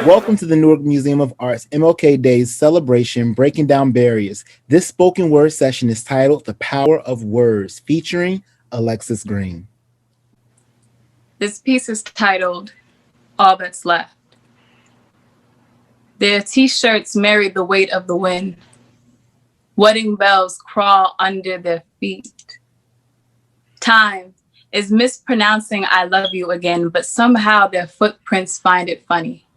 Welcome to the Newark Museum of Art's MLK Day's celebration, Breaking Down Barriers. This spoken word session is titled The Power of Words, featuring Alexis Green. This piece is titled All That's Left. Their t-shirts marry the weight of the wind. Wedding bells crawl under their feet. Time is mispronouncing I love you again, but somehow their footprints find it funny.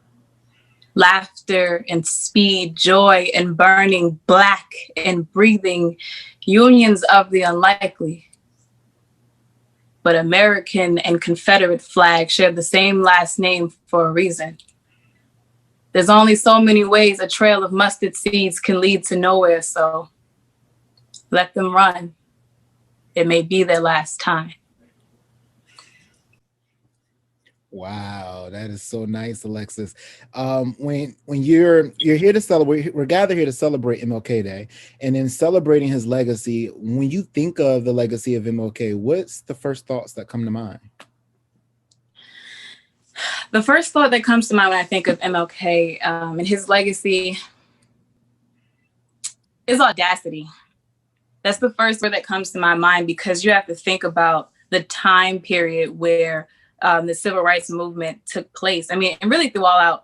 Laughter and speed, joy and burning, black and breathing, unions of the unlikely. But American and Confederate flags share the same last name for a reason. There's only so many ways a trail of mustard seeds can lead to nowhere, so let them run. It may be their last time. Wow, that is so nice, Alexis. When you're here to celebrate, we're gathered here to celebrate MLK Day, and in celebrating his legacy, when you think of the legacy of MLK, what's the first thoughts that come to mind? The first thought that comes to mind when I think of MLK and his legacy is audacity. That's the first word that comes to my mind, because you have to think about the time period where the civil rights movement took place. I mean, and really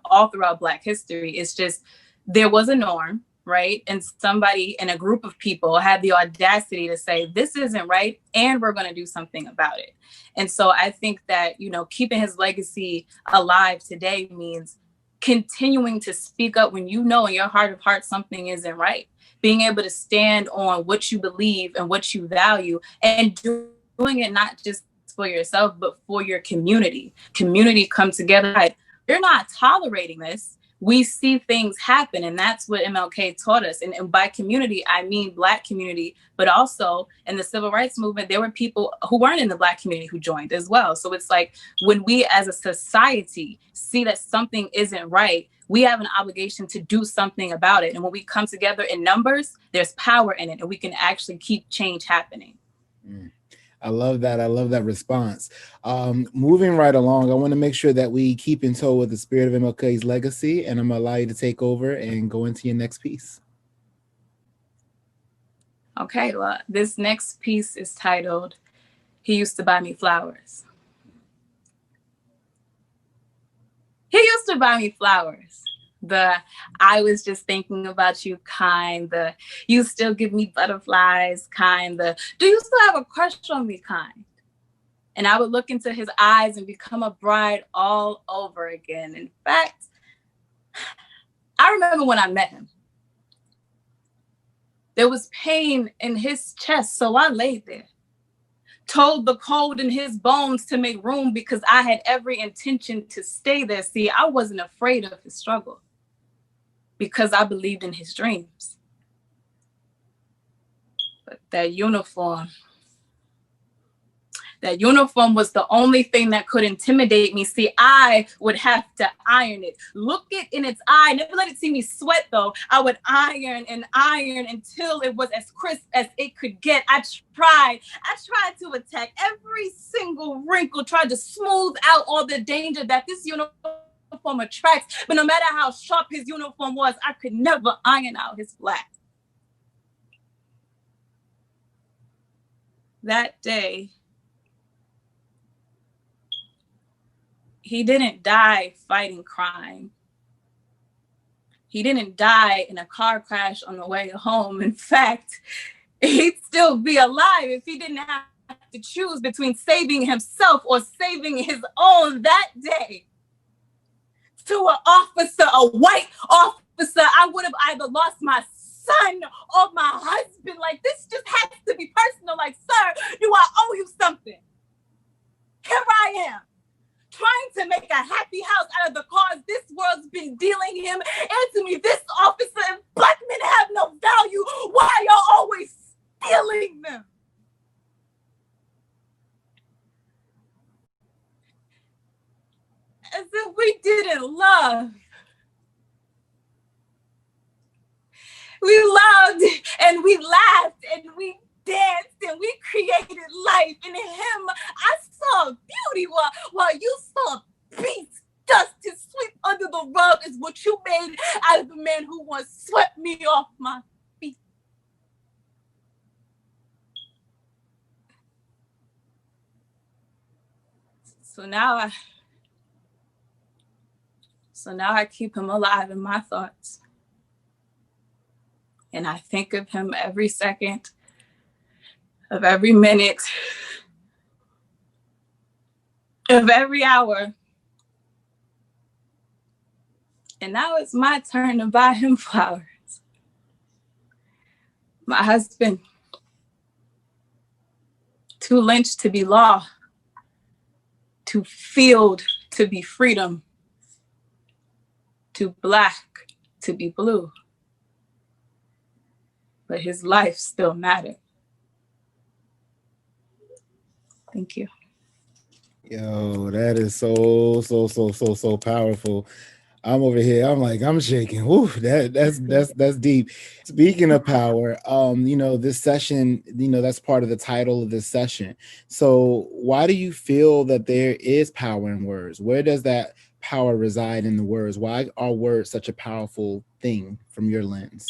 all throughout Black history, it's just there was a norm, right? And somebody and a group of people had the audacity to say, this isn't right, and we're going to do something about it. And so I think that, keeping his legacy alive today means continuing to speak up when you know in your heart of hearts something isn't right. Being able to stand on what you believe and what you value, and doing it not just for yourself, but for your community. Community come together. You're not tolerating this. We see things happen, and that's what MLK taught us. And by community, I mean Black community, but also in the civil rights movement, there were people who weren't in the Black community who joined as well. So it's like when we as a society see that something isn't right, we have an obligation to do something about it. And when we come together in numbers, there's power in it, and we can actually keep change happening. I love that. I love that response. Moving right along, I want to make sure that we keep in tow with the spirit of MLK's legacy, and I'm going to allow you to take over and go into your next piece. Okay, well, this next piece is titled, He Used to Buy Me Flowers. He used to buy me flowers. The I was just thinking about you kind, the you still give me butterflies kind, the do you still have a crush on me kind. And I would look into his eyes and become a bride all over again. In fact, I remember when I met him. There was pain in his chest, so I laid there. Told the cold in his bones to make room because I had every intention to stay there. See, I wasn't afraid of his struggle because I believed in his dreams. But that uniform was the only thing that could intimidate me. See, I would have to iron it. Look it in its eye. Never let it see me sweat, though. I would iron and iron until it was as crisp as it could get. I tried to attack every single wrinkle, tried to smooth out all the danger that this uniform attracts. But no matter how sharp his uniform was, I could never iron out his black. That day, he didn't die fighting crime. He didn't die in a car crash on the way home. In fact, he'd still be alive if he didn't have to choose between saving himself or saving his own. That day, to an officer, a white officer, I would have either lost my son or my husband. Like, this just has to be personal. Like, sir, do I owe you something? Here I am, trying to make a happy house out of the cards this world's been dealing him. Answer me, this officer and black men have no value. Why are y'all always stealing them? As if we didn't love. created life. In him, I saw beauty while you saw beast. Dust to sweep under the rug is what you made out of the man who once swept me off my feet. So now I keep him alive in my thoughts. And I think of him every second of every minute of every hour. And now it's my turn to buy him flowers. My husband, too lynched to be law, too field to be freedom, too black to be blue. But his life still mattered. Thank you. Yo, that is so powerful. I'm over here. I'm like, I'm shaking. Woo, that's deep. Speaking of power, this session, that's part of the title of this session. So why do you feel that there is power in words? Where does that power reside in the words? Why are words such a powerful thing from your lens?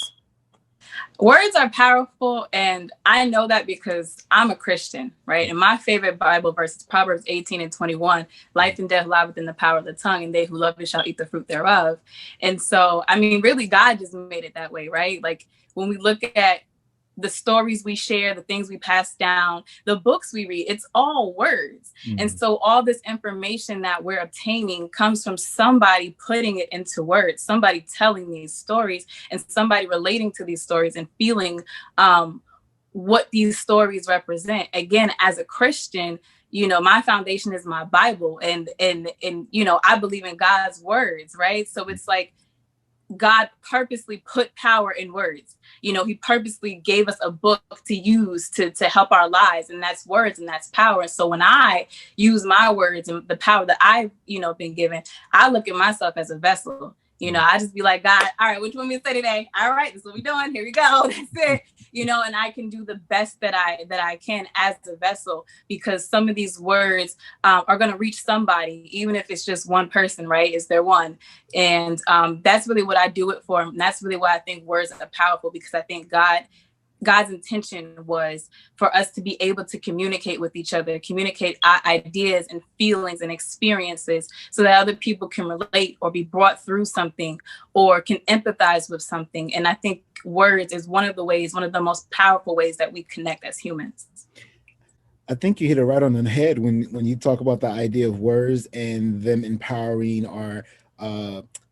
Words are powerful, and I know that because I'm a Christian, right? And my favorite Bible verse is Proverbs 18:21. Life and death lie within the power of the tongue, and they who love it shall eat the fruit thereof. And so, I mean, really, God just made it that way, right? Like when we look at the stories we share, the things we pass down, the books we read, it's all words. And so all this information that we're obtaining comes from somebody putting it into words, somebody telling these stories, and somebody relating to these stories and feeling what these stories represent. Again, as a Christian, my foundation is my Bible, and I believe in God's words, right? So it's like God purposely put power in words. He purposely gave us a book to use to help our lives, and that's words, and that's power. So when I use my words and the power that I've, been given, I look at myself as a vessel. I just be like, God, all right, what you want me to say today? All right, this is what we're doing. Here we go. That's it. And I can do the best that I can as a vessel, because some of these words are going to reach somebody, even if it's just one person, right? Is there one? And that's really what I do it for. And that's really why I think words are powerful, because I think God's intention was for us to be able to communicate with each other, communicate our ideas and feelings and experiences, so that other people can relate or be brought through something or can empathize with something. And I think words is one of the most powerful ways that we connect as humans. I think you hit it right on the head when you talk about the idea of words and them empowering or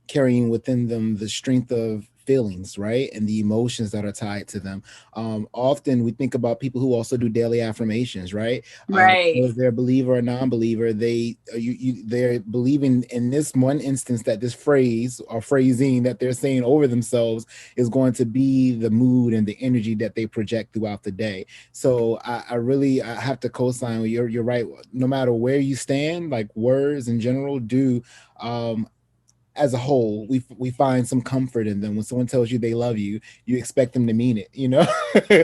carrying within them the strength of feelings, right? And the emotions that are tied to them. Often we think about people who also do daily affirmations, right? Right. Whether they're a believer or non-believer, they're believing in this one instance that this phrase or phrasing that they're saying over themselves is going to be the mood and the energy that they project throughout the day. So I have to co-sign with you're right. No matter where you stand, like words in general do as a whole, we find some comfort in them. When someone tells you they love you, you expect them to mean it,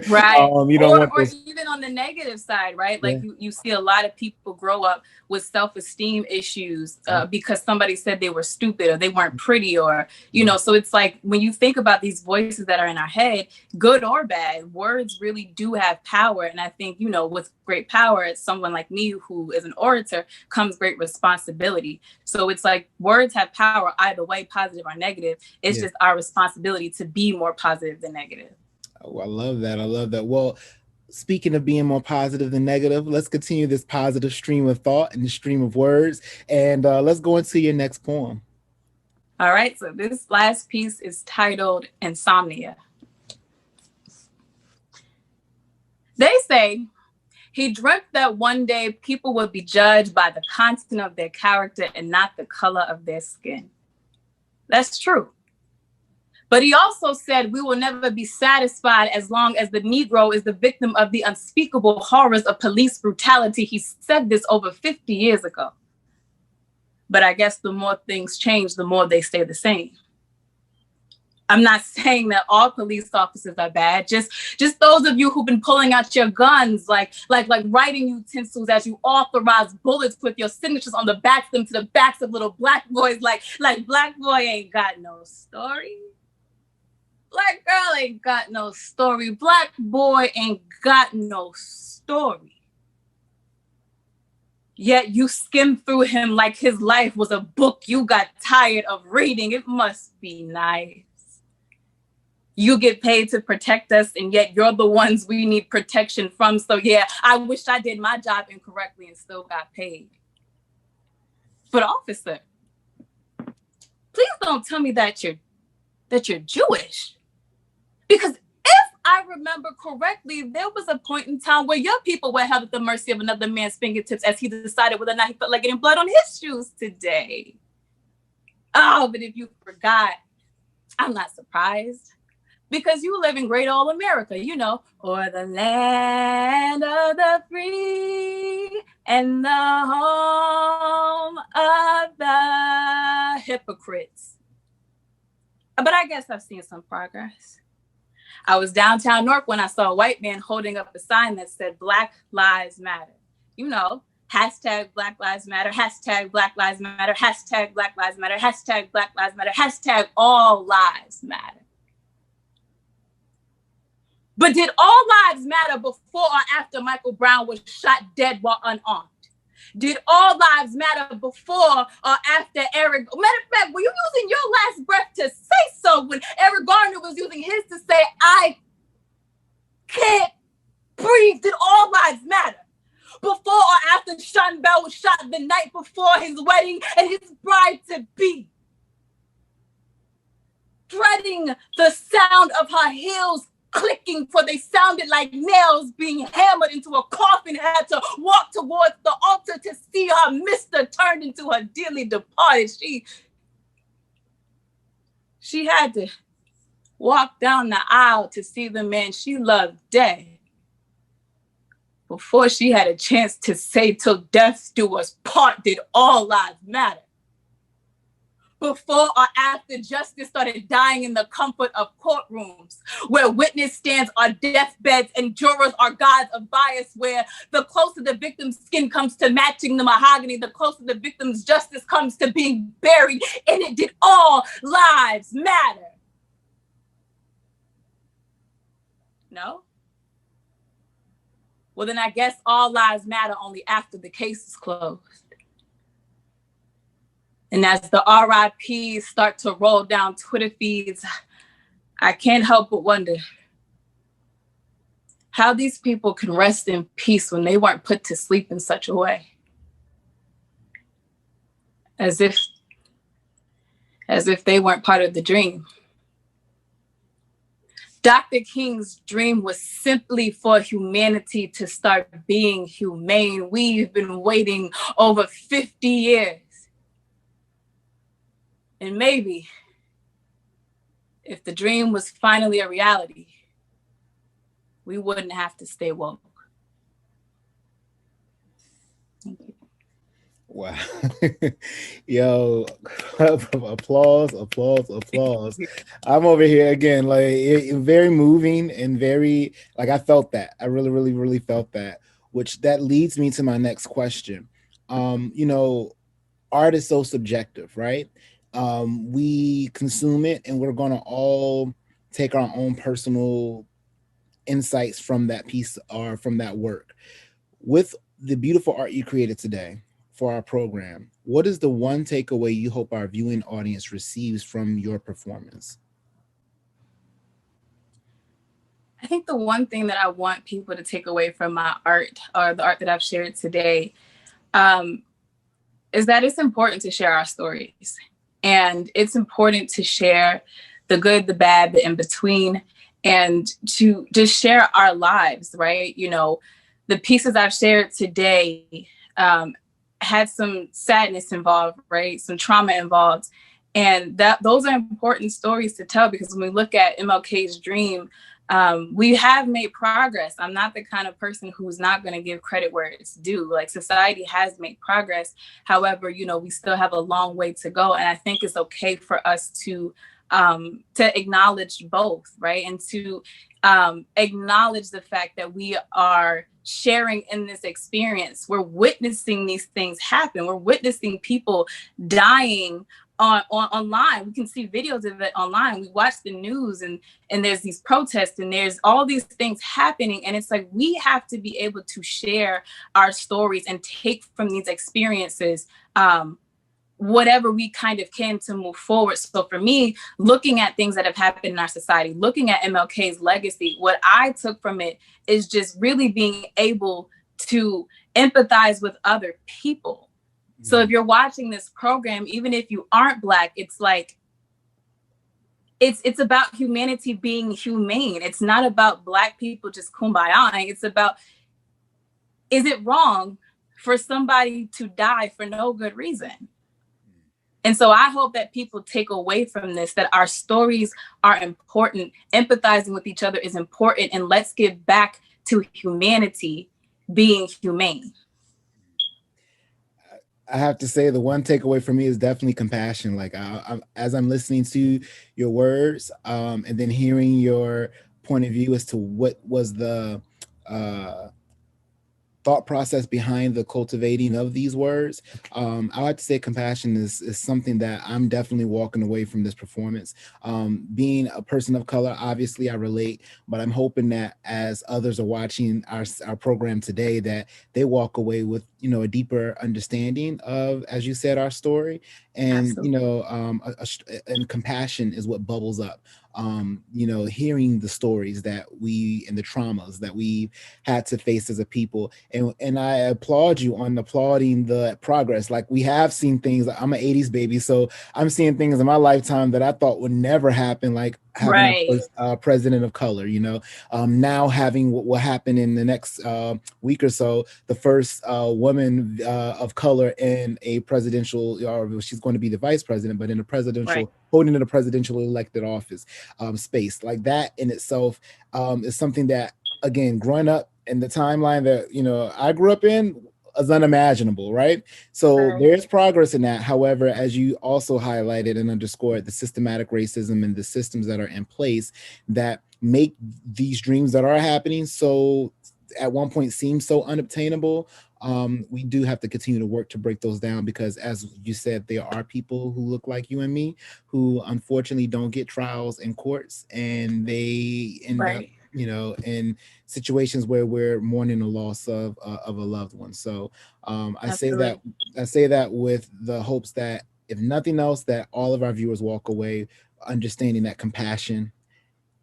Right. You don't want Or those. even on the negative side, right? Yeah. Like you see a lot of people grow up with self-esteem issues because somebody said they were stupid or they weren't pretty, or, so it's like when you think about these voices that are in our head, good or bad, words really do have power. And I think, with great power, as someone like me who is an orator, comes great responsibility. So it's like words have power either way, positive or negative. It's just our responsibility to be more positive than negative. Oh, I love that. I love that. Well, speaking of being more positive than negative, let's continue this positive stream of thought and the stream of words. And let's go into your next poem. All right. So this last piece is titled Insomnia. They say he dreamt that one day people would be judged by the content of their character and not the color of their skin. That's true. But he also said we will never be satisfied as long as the Negro is the victim of the unspeakable horrors of police brutality. He said this over 50 years ago. But I guess the more things change, the more they stay the same. I'm not saying that all police officers are bad. Just those of you who've been pulling out your guns, like writing utensils as you authorize bullets with your signatures on the backs of them to the backs of little black boys. Like black boy ain't got no story. Black girl ain't got no story. Black boy ain't got no story. Yet you skim through him like his life was a book you got tired of reading. It must be nice. You get paid to protect us, and yet you're the ones we need protection from. So yeah, I wish I did my job incorrectly and still got paid. But officer, please don't tell me that you're Jewish. Because if I remember correctly, there was a point in time where your people were held at the mercy of another man's fingertips as he decided whether or not he felt like getting blood on his shoes today. Oh, but if you forgot, I'm not surprised. Because you live in great old America, you know, or the land of the free and the home of the hypocrites. But I guess I've seen some progress. I was downtown North when I saw a white man holding up a sign that said Black Lives Matter. You know, hashtag Black Lives Matter, hashtag Black Lives Matter, hashtag Black Lives Matter, hashtag Black Lives Matter, hashtag all lives matter. But did all lives matter before or after Michael Brown was shot dead while unarmed? Did all lives matter before or after Eric? Matter of fact, were you using your last breath to say so when Eric Garner was using his to say, I can't breathe? Did all lives matter? Before or after Sean Bell was shot the night before his wedding and his bride-to-be? Dreading the sound of her heels clicking, for they sounded like nails being hammered into a coffin, had to walk towards the altar to see her mister turned into her dearly departed. She had to walk down the aisle to see the man she loved dead before she had a chance to say, till death do us part, did all lives matter? Before or after justice started dying in the comfort of courtrooms, where witness stands are deathbeds and jurors are gods of bias, where the closer the victim's skin comes to matching the mahogany, the closer the victim's justice comes to being buried in it, did all lives matter? No? Well, then I guess all lives matter only after the case is closed. And as the RIPs start to roll down Twitter feeds, I can't help but wonder how these people can rest in peace when they weren't put to sleep in such a way. As if they weren't part of the dream. Dr. King's dream was simply for humanity to start being humane. We've been waiting over 50 years. And maybe if the dream was finally a reality, we wouldn't have to stay woke. Thank you. Wow. Yo, applause. I'm over here again, like very moving and very, like, I felt that. I really felt that, which that leads me to my next question. You know, art is so subjective, right? We consume it and we're going to all take our own personal insights from that piece or from that work. With the beautiful art you created today for our program, what is the one takeaway you hope our viewing audience receives from your performance? I think the one thing that I want people to take away from my art, or the art that I've shared today, is that it's important to share our stories. And it's important to share the good, the bad, the in between, and to just share our lives, right? You know, the pieces I've shared today had some sadness involved, right? Some trauma involved. And those are important stories to tell, because when we look at MLK's dream, we have made progress. I'm not the kind of person who's not going to give credit where it's due. Like, society has made progress. However, you know, we still have a long way to go. And I think it's okay for us to to acknowledge both, right? And to acknowledge the fact that we are sharing in this experience. We're witnessing these things happen. We're witnessing people dying online. We can see videos of it online. We watch the news, and there's these protests, and there's all these things happening. And it's like we have to be able to share our stories and take from these experiences whatever we kind of can to move forward. So for me, looking at things that have happened in our society, looking at MLK's legacy, what I took from it is just really being able to empathize with other people. So if you're watching this program, even if you aren't Black, it's like it's about humanity being humane. It's not about Black people just kumbayaing. It's about, is it wrong for somebody to die for no good reason? And so I hope that people take away from this that our stories are important. Empathizing with each other is important. And let's give back to humanity being humane. I have to say the one takeaway for me is definitely compassion. Like as I'm listening to your words, and then hearing your point of view as to what was the uh, thought process behind the cultivating of these words. I like to say compassion is something that I'm definitely walking away from this performance. Being a person of color, obviously I relate, but I'm hoping that as others are watching our program today, that they walk away with, a deeper understanding of, as you said, our story. And, Absolutely. and compassion is what bubbles up. Hearing the stories that we and the traumas that we've had to face as a people. And I applaud you on applauding the progress. Like we have seen things. I'm an 80s baby, so I'm seeing things in my lifetime that I thought would never happen, like having our Right. first president of color, now having what will happen in the next week or so, the first woman of color in a presidential, or she's going to be the vice president, but in a Right. presidential, holding in a presidential elected office space. Like that in itself is something that, again, growing up in the timeline that I grew up in, is unimaginable, right? So Right. there's progress in that. However, as you also highlighted and underscored, the systematic racism and the systems that are in place that make these dreams that are happening so at one point seem so unobtainable. We do have to continue to work to break those down because, as you said, there are people who look like you and me who unfortunately don't get trials in courts, and they end up, Right. in situations where we're mourning the loss of a loved one. So I say that Absolutely. with the hopes that, if nothing else, that all of our viewers walk away understanding that compassion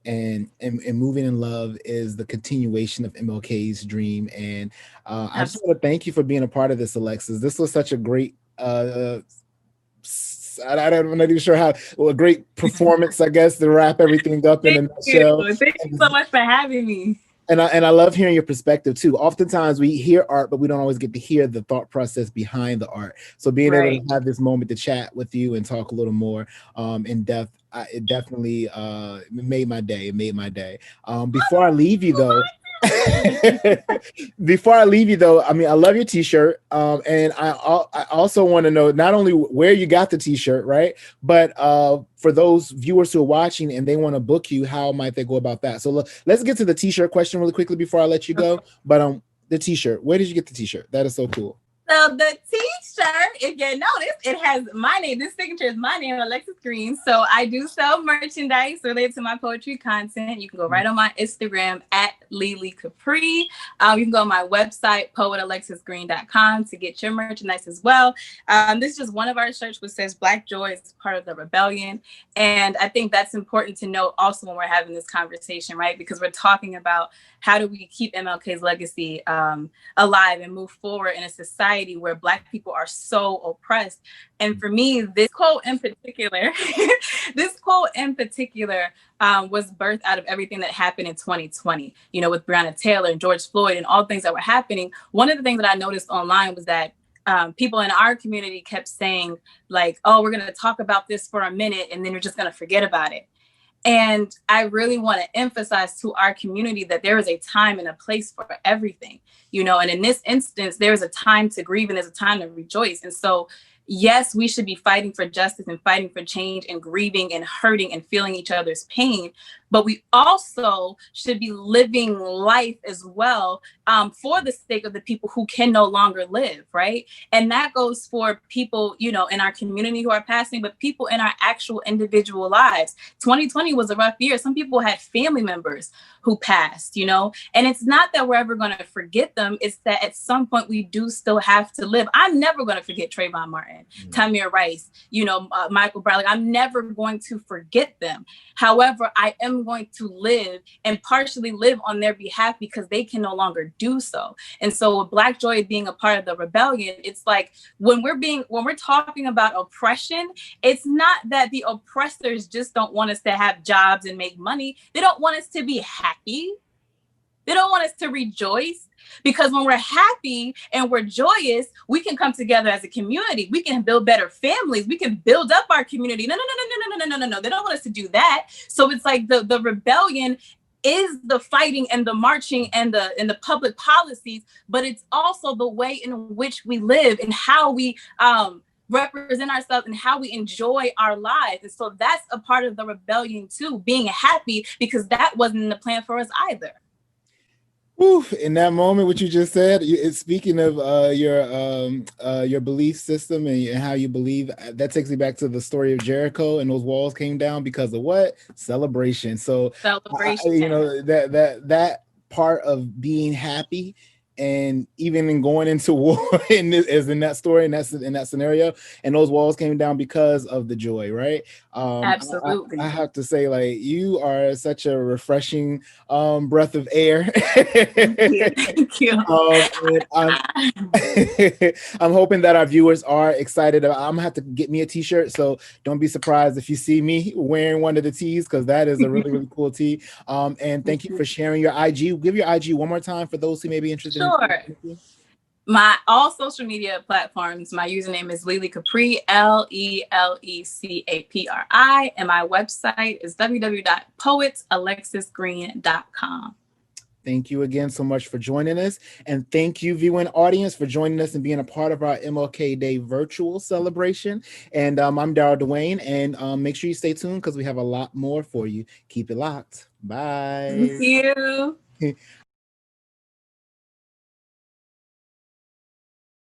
and moving in love is the continuation of MLK's dream. And I just Absolutely. want to thank you for being a part of this, Alexis. This was such a great I'm not even sure how, well, a great performance, I guess, to wrap everything up in Thank a you. nutshell. Thank you so much for having me. And I love hearing your perspective too. Oftentimes we hear art, but we don't always get to hear the thought process behind the art. So being able to Right. have this moment to chat with you and talk a little more in depth, it definitely made my day. It made my day. Before I leave you though, before I leave you though, I mean, I love your t-shirt. And I also want to know not only where you got the t-shirt, right? But for those viewers who are watching and they want to book you, how might they go about that? So let's get to the t-shirt question really quickly before I let you go. But the t-shirt, where did you get the t-shirt? That is so cool. So the t-shirt, if you notice, it has my name. This signature is my name, Alexis Green. So I do sell merchandise related to my poetry content. You can go right on my Instagram at Lily Capri. You can go on my website, poetalexisgreen.com, to get your merchandise as well. This is just one of our shirts which says Black Joy is part of the rebellion. And I think that's important to note also when we're having this conversation, right? Because we're talking about how do we keep MLK's legacy alive and move forward in a society where Black people are so oppressed. And for me, this quote in particular, was birthed out of everything that happened in 2020, with Breonna Taylor and George Floyd and all things that were happening. One of the things that I noticed online was that people in our community kept saying, like, oh, we're going to talk about this for a minute and then we're just going to forget about it. And I really want to emphasize to our community that there is a time and a place for everything, and in this instance, there is a time to grieve and there's a time to rejoice. And so yes, we should be fighting for justice and fighting for change and grieving and hurting and feeling each other's pain. But we also should be living life as well, for the sake of the people who can no longer live, right? And that goes for people, in our community who are passing, but people in our actual individual lives. 2020 was a rough year. Some people had family members who passed, and it's not that we're ever going to forget them. It's that at some point we do still have to live. I'm never going to forget Trayvon Martin, Tamir Rice, Michael Brown. I'm never going to forget them. However, I am going to live and partially live on their behalf because they can no longer do so. And so with Black Joy being a part of the rebellion, it's like when we're talking about oppression, it's not that the oppressors just don't want us to have jobs and make money. They don't want us to be happy. They don't want us to rejoice, because when we're happy and we're joyous, we can come together as a community. We can build better families. We can build up our community. No. They don't want us to do that. So it's like the rebellion is the fighting and the marching and the public policies, but it's also the way in which we live and how we represent ourselves and how we enjoy our lives. And so that's a part of the rebellion too, being happy, because that wasn't in the plan for us either. Whew, in that moment, what you just said, speaking of your belief system and how you believe, that takes me back to the story of Jericho, and those walls came down because of what? Celebration. So, Celebration. that part of being happy, and even in going into war is in that story, and that's in that scenario, and those walls came down because of the joy, right? Absolutely. I have to say, like, you are such a refreshing breath of air. Thank you. I'm hoping that our viewers are excited. I'm gonna have to get me a t-shirt, so don't be surprised if you see me wearing one of the tees, because that is a really, really cool tee. And thank you for sharing your IG. Give your IG one more time for those who may be interested. Sure. My all social media platforms, my username is Lily Capri, LELECAPRI, and my website is www.poetsalexisgreen.com. Thank you again so much for joining us. And thank you, viewing audience, for joining us and being a part of our MLK Day virtual celebration. And I'm Darryl Dwayne, and make sure you stay tuned because we have a lot more for you. Keep it locked. Bye. Thank you.